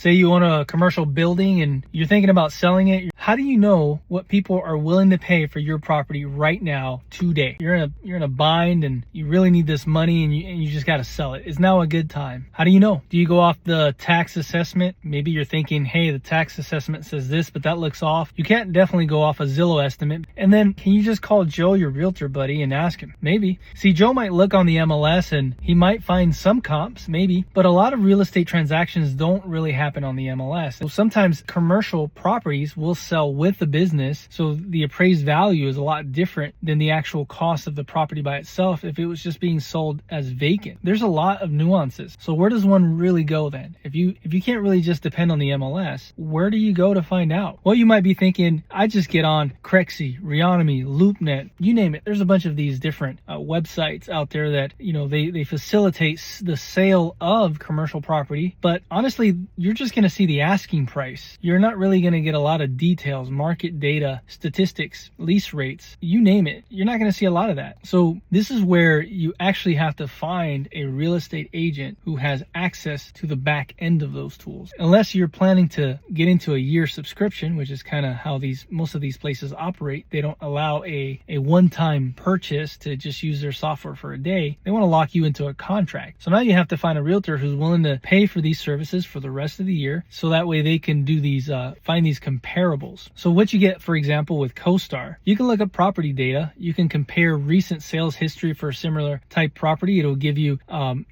Say you own a commercial building and you're thinking about selling it. How do you know what people are willing to pay for your property right now, today? You're in a bind and you really need this money and you just got to sell it. Is now a good time? How do you know? Do you go off the tax assessment? Maybe you're thinking, hey, the tax assessment says this, but that looks off. You can't definitely go off a Zillow estimate. And then can you just call Joe, your realtor buddy, and ask him? Maybe. See, Joe might look on the MLS and he might find some comps, maybe, but a lot of real estate transactions don't really happen on the MLS. So sometimes commercial properties will sell with the business, so the appraised value is a lot different than the actual cost of the property by itself if it was just being sold as vacant. There's a lot of nuances. So where does one really go then? If you can't really just depend on the MLS, where do you go to find out? Well, you might be thinking, I just get on Crexi, Reonomy, LoopNet, you name it. There's a bunch of these different websites out there that, they facilitate the sale of commercial property, but honestly, you're just going to see the asking price. You're not really going to get a lot of details, market data, statistics, lease rates, you name it. You're not going to see a lot of that. So this is where you actually have to find a real estate agent who has access to the back end of those tools. Unless you're planning to get into a year subscription, which is kind of how most of these places operate. They don't allow a one-time purchase to just use their software for a day. They want to lock you into a contract. So now you have to find a realtor who's willing to pay for these services for the rest of the year, so that way they can do these find these comparables. So what you get, for example, with CoStar, you can look up property data. You can compare recent sales history for a similar type property. It'll give you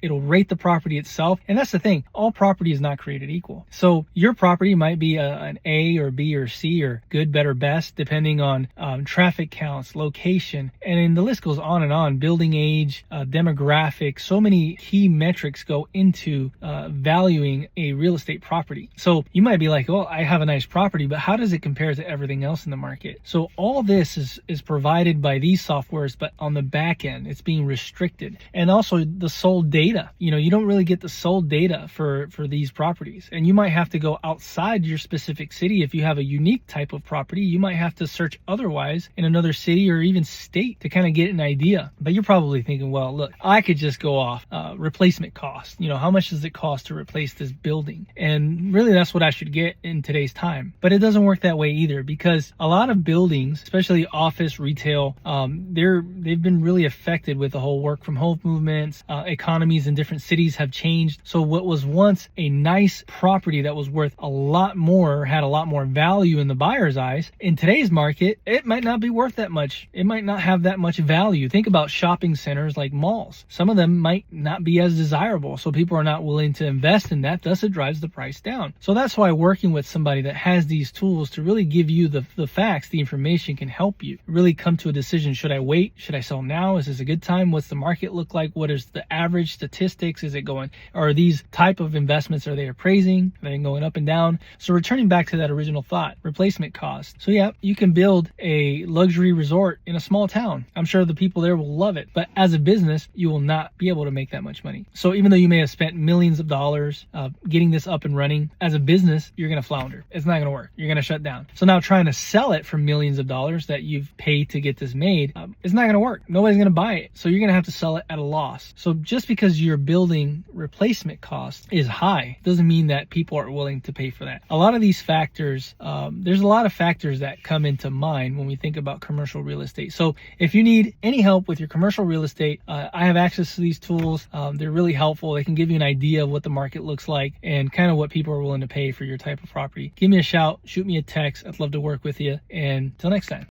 it'll rate the property itself. And that's the thing, all property is not created equal. So your property might be an A or B or C or good, better, best, depending on traffic counts, location, and then the list goes on and on. Building age, demographics, so many key metrics go into valuing a real estate property. So you might be like, oh, I have a nice property, but how does it compare to everything else in the market? So all this is provided by these softwares, but on the back end, it's being restricted. And also the sold data, you don't really get the sold data for these properties. And you might have to go outside your specific city. If you have a unique type of property, you might have to search otherwise in another city or even state to kind of get an idea. But you're probably thinking, well, look, I could just go off replacement cost. How much does it cost to replace this building? And really that's what I should get in today's time. But it doesn't work that way either, because a lot of buildings, especially office, retail, they've been really affected with the whole work from home movements. Economies in different cities have changed. So what was once a nice property that was worth a lot more, had a lot more value in the buyer's eyes, in today's market, it might not be worth that much. It might not have that much value. Think about shopping centers like malls. Some of them might not be as desirable, so people are not willing to invest in that. Thus, it drives the price down. So that's why working with somebody that has these tools to really give you the facts, the information, can help you really come to a decision. Should I wait? Should I sell now? Is this a good time? What's the market look like? What is the average statistics? Is it going, are these type of investments, are they appraising? Are they going up and down? So returning back to that original thought, replacement cost. So yeah, you can build a luxury resort in a small town. I'm sure the people there will love it, but as a business, you will not be able to make that much money. So even though you may have spent millions of dollars getting this up and running, as a business, you're going to flounder. It's not going to work. You're going to shut down. So now trying to sell it for millions of dollars that you've paid to get this made, it's not going to work. Nobody's going to buy it. So you're going to have to sell it at a loss. So just because your building replacement cost is high doesn't mean that people are willing to pay for that. A lot of these factors, there's a lot of factors that come into mind when we think about commercial real estate. So if you need any help with your commercial real estate, I have access to these tools. They're really helpful. They can give you an idea of what the market looks like and kind of what people are willing to pay for your type of property. Give me a shout, shoot me a text. I'd love to work with you. And until next time.